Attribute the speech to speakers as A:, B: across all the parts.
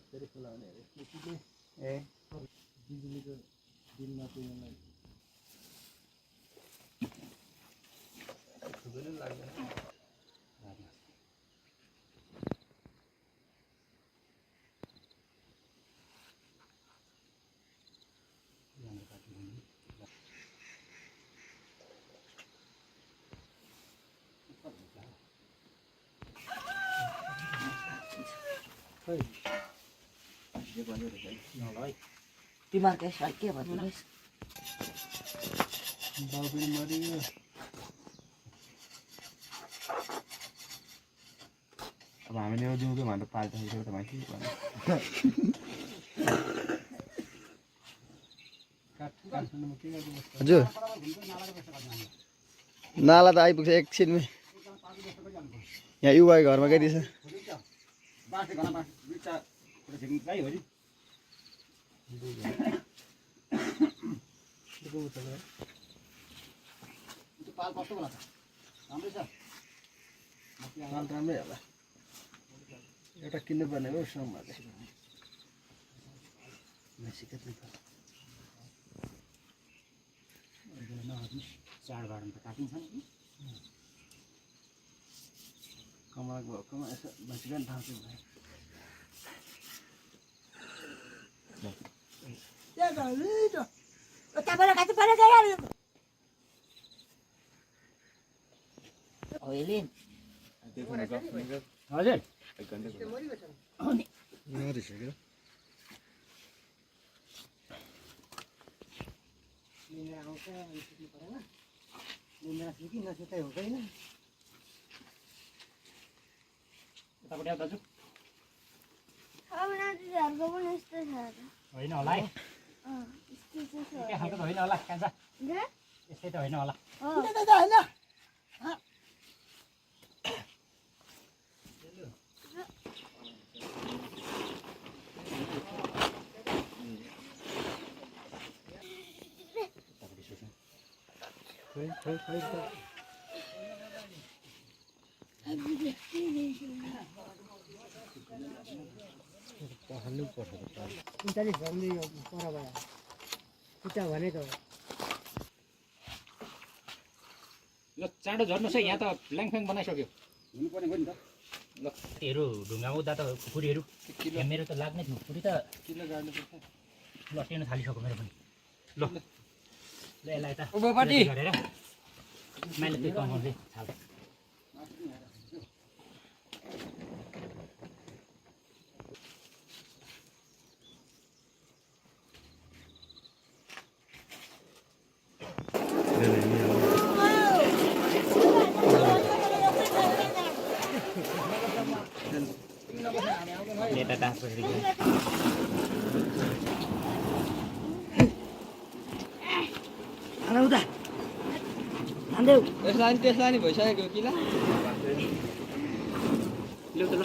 A: फेरि खुलाउने अरे केटीले
B: ए
A: बिजुलीको बिलमा तिमीलाई पनि लाग्दैन खै
B: जे भन्यो रे नलै
C: बिमार के सर के भन्नु
A: बाउ पनि मरियो
B: अब हामीले यो दिउँदो भनेर पाल्टा हुन्छ त माथि
A: काठमाडौँमा के गर्नु
D: हजुर नाला त आइपुग्छ एकछिनमै यहाँ युवा घरमा गइदिएछ
B: बाँसे घना बाँस बिटा झिक्नु गाई हो नि पाल कस्तो होला त राम्रै छ
A: पाल राम्रै होला एउटा किन्नुपर्ने हो सोममा
B: चाडबाडमा त काटिन्छ नि
A: कमलाको भक्कमा यसो बसिरहनु ठाउँ चाहिँ
C: होइन
B: हजुर
D: मरिसक्यो
B: यतापट्टि आऊ दाजु
E: घरको पनि यस्तै छ
B: होइन होला है एकै खालको त होइन होला कान्छा यस्तै त होइन होला
F: उन्चालिस भन्ने परबाट उता भनेको
B: ल चाँडो झर्नुहोस् है यहाँ त ल्याङफ्याङ बनाइसक्यो हुनुपर्ने हो नि त ल त्योहरू ढुङ्गा उदा त खुकुरीहरू मेरो त लाग्ने थियो खुकुरी त
A: किलो गाड्नुपर्छ
B: लट्टिन थालिसक्यो मेरो पनि ल ल यसलाई त गरेर मैले त्यो कमाउँदै थाल नेता डान्स गरिदिएको
C: उता हान्देऊ
D: त्यसलाई नि भइसकेको कि ल
B: ल्याउ त ल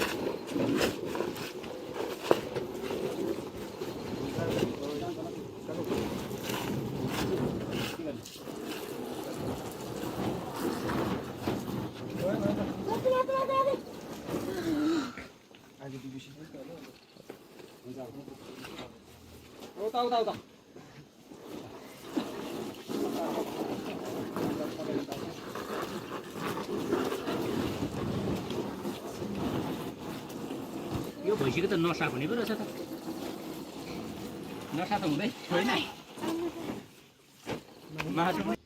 D: उता
B: यो भइसक्यो त नसा हुने पो रहेछ त नसा त हुँदै छैन मासु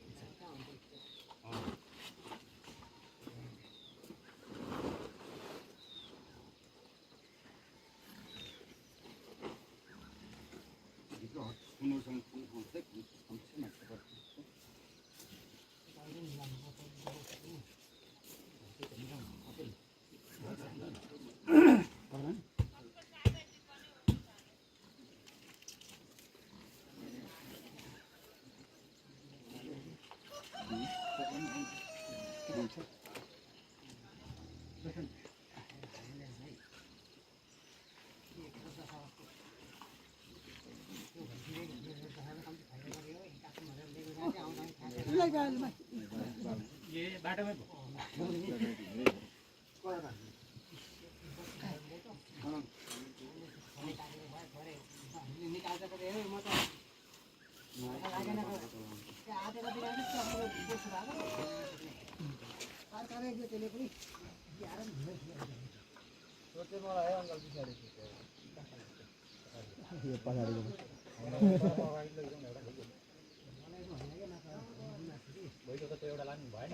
B: ये बाटो में
D: यो पछाडिको
B: भइसक्यो त एउटा लानु भएन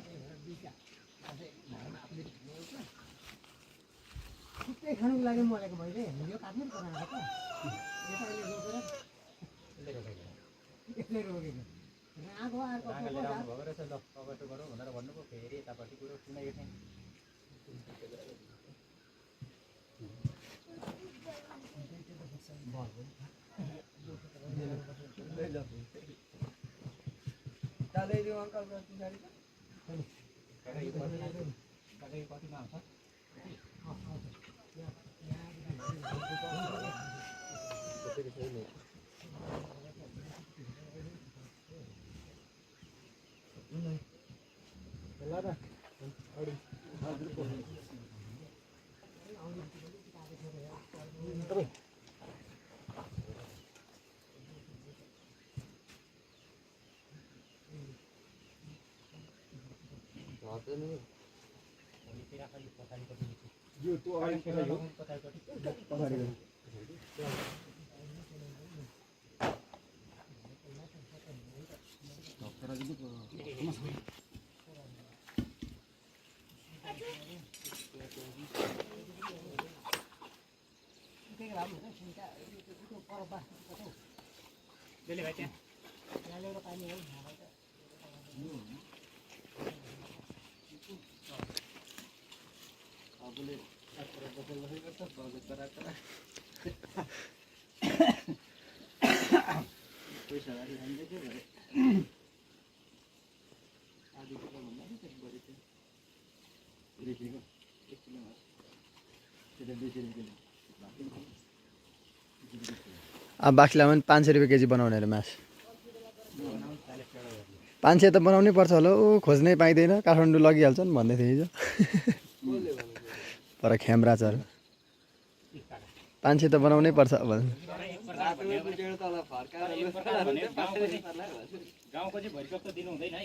F: छुट्टै खानुको लागि मरेको मैले यो काट्नु नि पर्दैन त यसैले रोकेर यसले रोकेको आगो अर्को
B: ढाङ्गाले राम्रो भएको रहेछ ल कबाटो गरौँ भनेर भन्नुभयो फेरि यतापट्टि कुरो सुनेको थिएँ कतिमा आउँछ
A: यो त्यो अगाडि पछाडि
B: त्यसले भाइ त्यहाँ
A: पैसा गाडी हान्दै थियो भरे आधी किलो भन्दा नि त्यति बढी थियो देखिको 1 किलो मासु त्यो 200 रुपियाँ
D: अब बाख्रीलाई पनि 500 रुपियाँ केजी बनाउने अरे मास 500 त बनाउनै पर्छ होला ओ खोज्नै पाइँदैन काठमाडौँ लगिहाल्छन् भन्दै थिए हिजो पर खेमराजहरू 500 त बनाउनै पर्छ अब
B: गाउँको चाहिँ भरिसक्दो दिनु हुँदैन है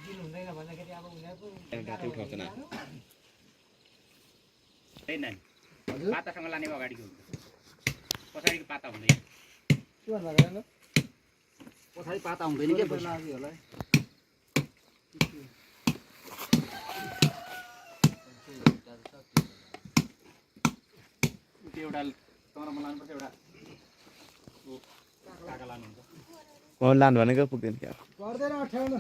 F: दिनु हुँदैन भन्दाखेरि अब उनीहरूको
B: पातासँग लाने अगाडिको हुन्छ पछाडिको पाता हुँदैन
A: पछाडि पाता हुँदैन के लाग्यो होला
B: त्यो एउटा तरामा लानुपर्छ एउटा काका लानुहुन्छ
D: लानु भनेको पुग्दैन क्या
F: गर्दैन अठ्याउनु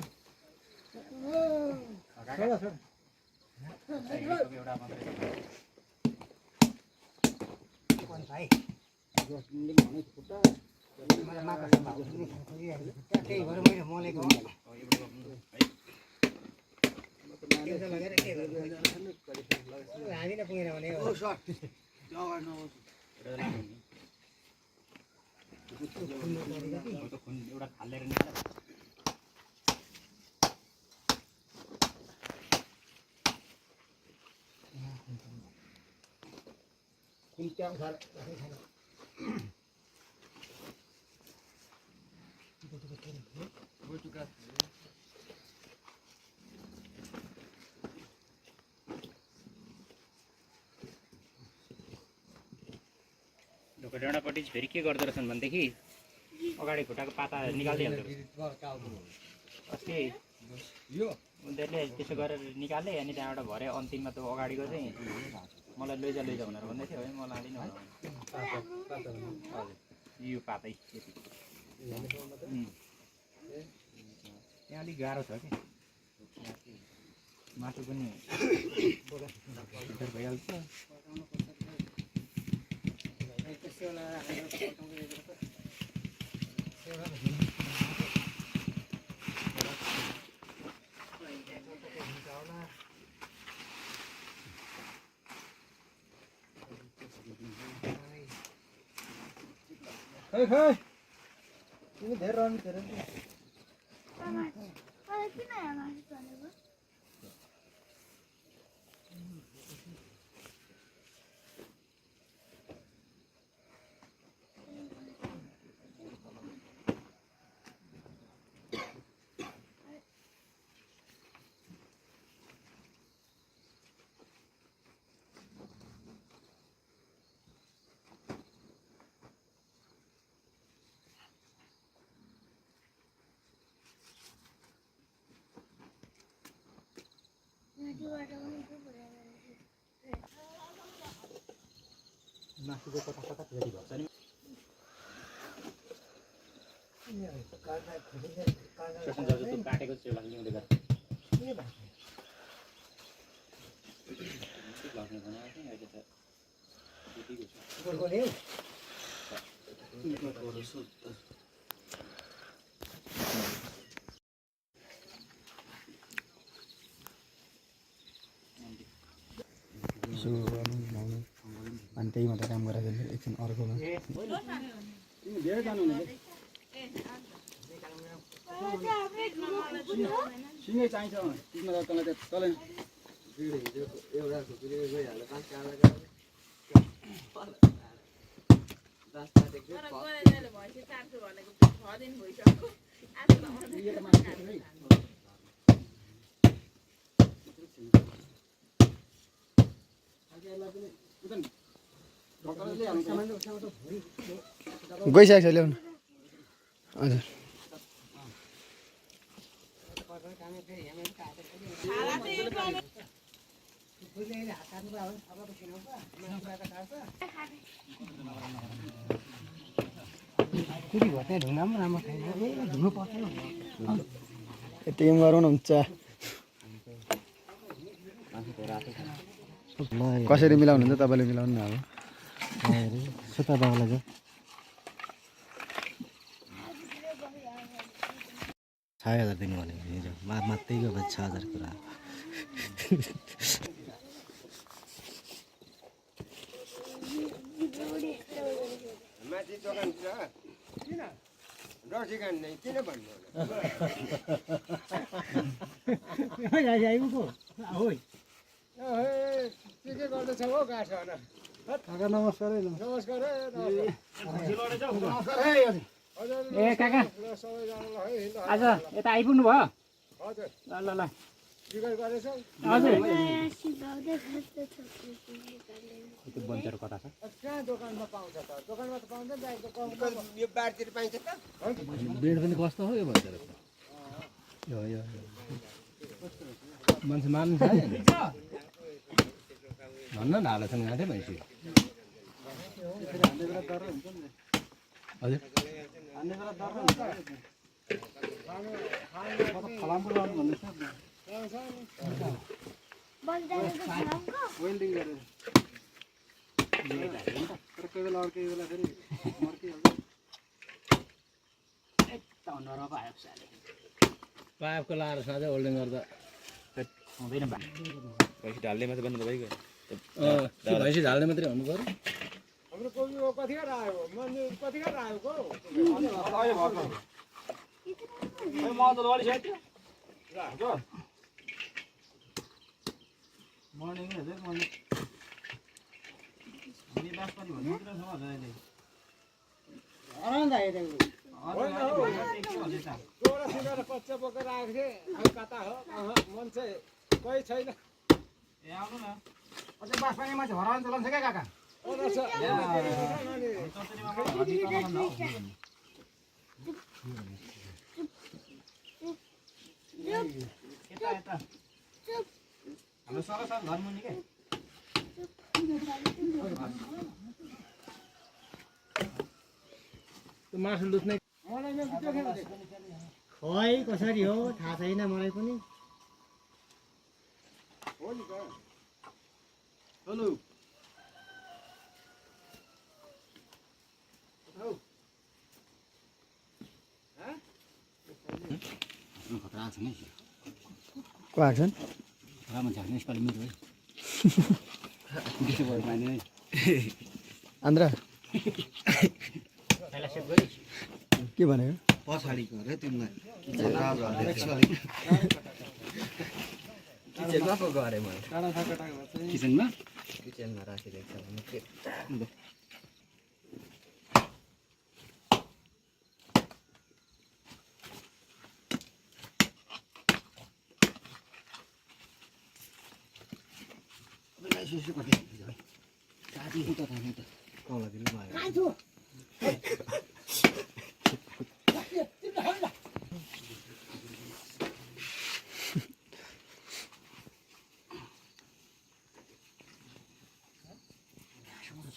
B: एउटा मात्रै
F: भाइ त्यही भएर मैले मोलेको हामी नै पुगेन भने
B: एउटा थालेर निकाल
F: कुन त्यहाँ
B: ढोकाडाँडापट्टि फेरि के गर्दो रहेछन् भनेदेखि अगाडि खुट्टाको पाता निकाल्दै हाल्दो रहेछ अस्ति उनीहरूले त्यसो गरेर निकाले अनि त्यहाँबाट भरे अन्तिममा त अगाडिको चाहिँ मलाई लैजा भनेर भन्दै थियो है मलाई लाँदिनँ हजुर यो पातै त्यति त्यहाँ अलिक गाह्रो छ कि माटो पनि भइहाल्छ
F: खै तिमी धेरै रहनु धेरै
B: मासुको कता कता रेडी भएको छ नि सेसन जस्तो त्यो काटेको चाहिँ लागि ल्याउँदै गर्छ लाग्ने बनाएको थिएँ अहिले त त्यतिको छ
D: यसो गर्नु नुहाउनु अनि त्यही मात्रै काम गरेर एकछिन अर्कोमा
A: धेरै जानु हुने सिँगै चाहिन्छ त्यसमा त तँलाई त तँलाई एउटा खुकुरी गइहाल्यो 5 काला
D: गइसकेको छ ल्याउनु हजुर
F: कुरी घट्ने ढुङ्गा पनि राम्रो छैन ढुङ्गा पर्छ
D: यति काम गरौँ न हुन्छ कसरी मिलाउनुहुन्छ तपाईँले मिलाउनु न अब
F: सुता बाबालाई चाहिँ 6000 दिनु भनेको हिजो मात्रै गयो 6000 कुरा
A: माथि दोकान छ किन रसी खाने किन भन्नु के गर्दैछ हो गाछ
F: काका नमस्कार
A: नमस्कार
B: ए काका आज यता आइपुग्नु भयो
A: हजुर
B: ल ल ल
A: बिगर गरेछौ
B: हजुर त्यो बन्चर कता छ
A: कहाँ दोकानमा पाउँछ त दोकानमा त पाउँदैन यो बारतिर पाइन्छ त
F: बेड पनि कस्तो हो यो भन्छ यो यो मान्छे मार्नु छ भन्न न हालेसँग आँटै भइसक्यो हजुर
A: फलामपुर आउनु भन्दैछ वेल्डिङ गरेर तर कोही बेला अर्कै बेला फेरि
F: पाइपको लाएर साँझै होल्डिङ गर्दा
B: हुँदैन
E: भैँसी ढाल्ने मात्रै बन्द भइगयो
F: भैँसी ढाल्ने मात्रै हुनु पऱ्यो
A: हाम्रो कोही कतिखेर आयो मन्दिर कतिखेर आएको
F: मर्निङ
A: गोरा सिधेर पच्चा बोकेर आएको थिएँ अब कता हो मान्छे कोही छैन
F: अझै बाँसपानीमा चाहिँ हराउनु चलाउँछ क्या काका हाम्रो सरसर घर मुनि के मासु लुट्ने
G: खै कसरी हो थाहा छैन मलाई पनि
A: हो नि त हेलो
F: खतरा छ नि
D: को आएको छन्
F: राम्रो छ यसपालि मेरो है भयो माने है
D: आन्द्रा
B: पहिला सेभ गरी
D: के भनेको
F: पछाडिको रे तिमीलाई
E: किचनमा पो गरे मैले
F: किचनमा
E: किचनमा राखिदिएको छ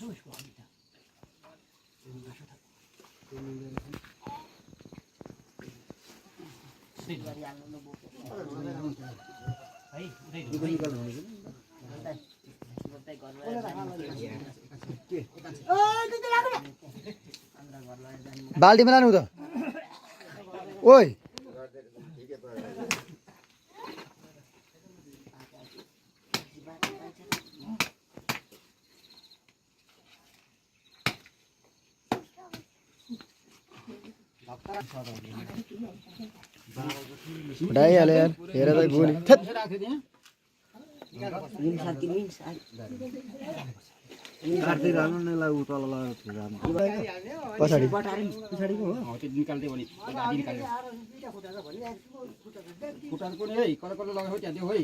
C: उसको अघि त गरिहाल्नु न बोकेर
B: है उतै
C: बोक्दै घर लगेर जानु
D: बाल्टीमा लानु त ओइ उठाइहाल्यो यार हेरेर गोली थेत पछाडि
A: खुट्टाहरू पनि है कले कले लगाएको त्यहाँ दियो है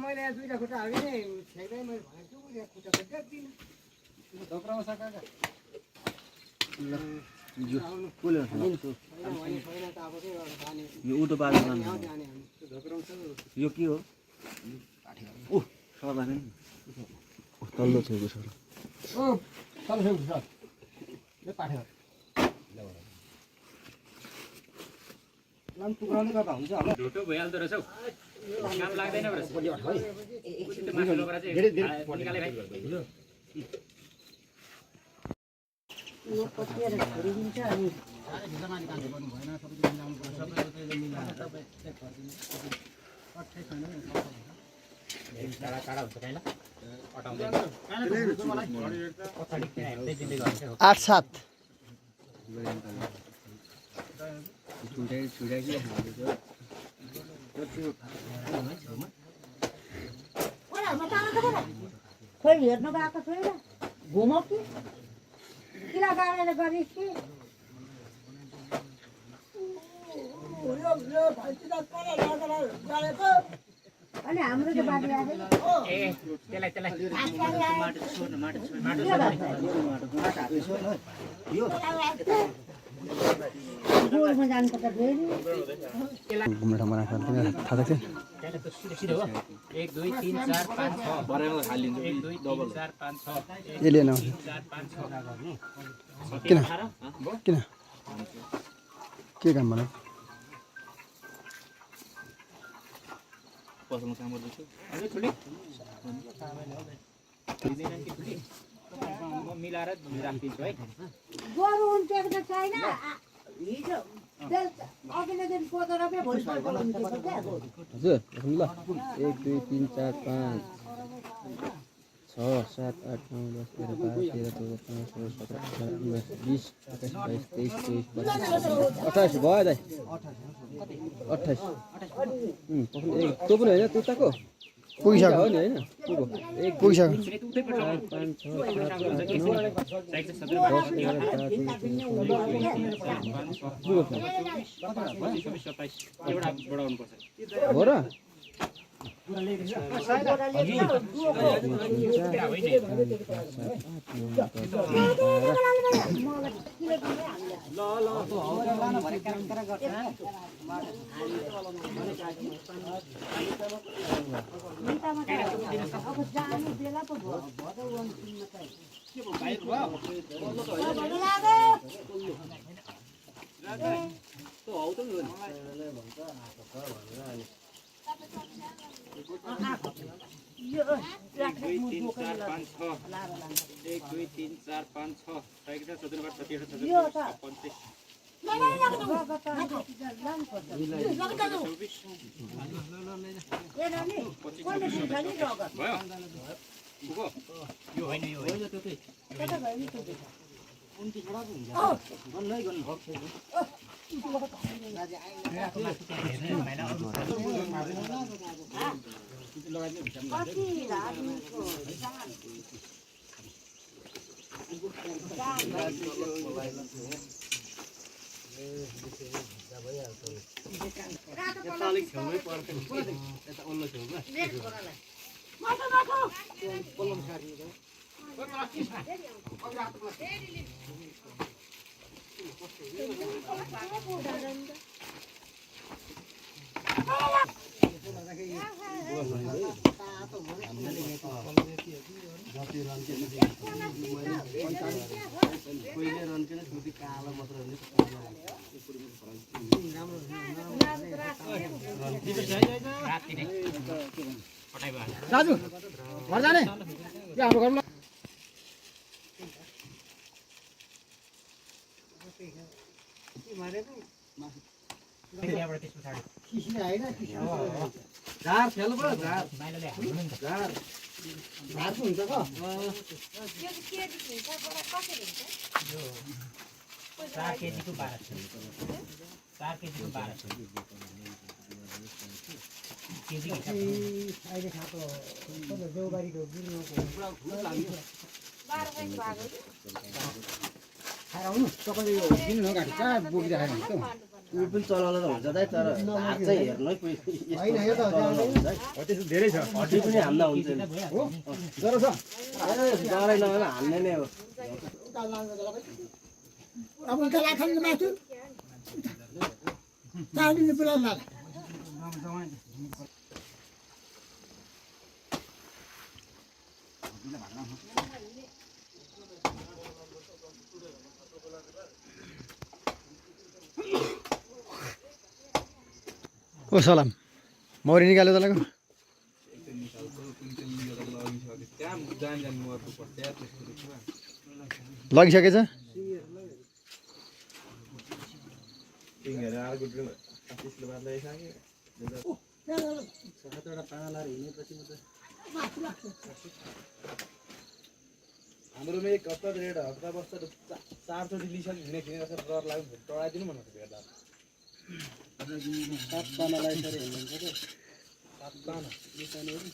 F: मैले दुईटा खुट्टा हाल्ने छेक्दै मैले भनेको छु यहाँ खुट्टा खुट्टा दिनु धोक्रामा सकाएको
E: यो उतो बाटो यो के हो ओ सर्ला नि तल्लो छेउको सर
A: ओ चल फेरि सर यो पाठे लाम टुक्राउने गर्दा हुन्छ होला
B: ढुटो भइहाल्दो रहेछ हौ काम लाग्दैन रहेछ त्यो मासु लगेर चाहिँ निकालेर खाइ
C: यो कतिएर छोडिदिन्छ अनि
B: टाढा टाढा हुन्छ काइला अटाउँदैन पछाडि त्यहाँ हेर्दै दिँदै गर्छ
D: 8-7
C: खोइ हेर्नु गएको छैन घुमौ कि किला गाडेर गरिस् कि अनि हाम्रो त बाटो
B: ए त्यसलाई
C: गोलमा जानुपर्छ फेरि
D: घुम्ने ठाउँमा राख्छ थाहा छ
B: त्यसलाई त सिधो हो 1 2 3 4 5 6
E: बरेर हालिन्छ
B: 1 2 3 4 5 6
D: ए लिएन
B: 4 5 6 गर्ने
D: किन किन के काम भन
E: पसलमा काम गर्दैछु
B: अझै ठुली म मिलाएर राखिदिन्छु है
C: गोरु उन्टेको त छैन हिजो अघिल्लो दिन कोदो रोप्यो भोलिपल्ट उन्टेको क्या
E: हजुर ल 1 2 3 4 5 6 7 8 9 10 11 12 13 14 15 16 17 18 19 20 21 22 23 24 25 भयो दाइ 28 तँ पनि होइन तुताको
D: पुगिसक्यो
E: हो नि होइन
D: पुगिसक्यो
E: 4 5 6
B: एउटा बढाउनु पर्छ
E: हो र
C: अब जानु बेला पो भयो यो
B: 1 2 3 4 5 6 1 2 3 4 5 6 साइकल सदनबाट 37 यो होइन यो
A: पहिले रन्केन छुटी कालो मात्र हुने
B: राति नै पठाइ भयो
F: दाजु घर जाने के हाम्रो घरमा
B: त्यहाँबाट त्यस पछाडि
F: किसिने हैन किसिने
A: झार फेल भयो झार
B: माइलोले हाल्नु नि त
A: झार
F: झार्को हुन्छ त
B: 4 केजीको 1200 4 केजीको 1200 केजी हिसाब
F: अहिले खाएको देउबारीको बिरुवाको खाएर आउनु तपाईँले यो किन्नु न गाडी कहाँ बोकिराखेर हुन्छ
A: उयो पनि चलाउन त हुन्छ दाइ तर हात चाहिँ हेर्नु है
F: होइन यो त
A: त्यस्तो धेरै छ हड्डी पनि हान्न हुन्छ
F: हो जरो छ
A: डराइ नभएर हान्ने नै हो
C: अब उता लाग्छ नि माथि चालिने पुरा लाग्छ
D: ओ सलाम मौरी निकाल्यो तपाईँको लगिसकेछ
A: हाम्रोमा एक हप्ता डेढ हप्ता बस्दा 4 चोटि लिइसक्यो हिँड्ने खिनेर डर लाग्यो टडाइदिनु भनेर भेट्दा 7 पाना लगाइसकेर हिँड्नुहुन्छ क्या 7 पाना निसानेहरू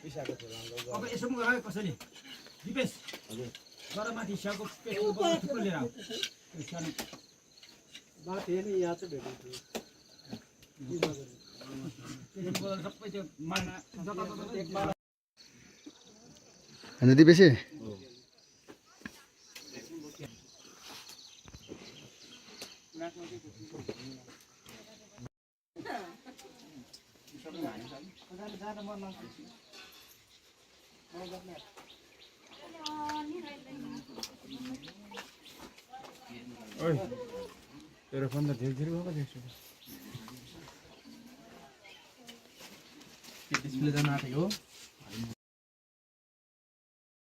A: पिसाको थियो हाम्रो
F: अब यसो गरायो कसैले दिपेश
A: हजुर
F: गर माथि स्याउको पेटको बल थुप्रो लिएर आऊ त्यो सानो
A: माथि नि यहाँ चाहिँ भेटेको
F: पेटको बल सबै त्यो माना जताततै एकबार
D: अन्त दिपेशी
A: तेरो फोन त धीरे धीरे भएको देख्छु डिस्प्ले जान आँटेको हो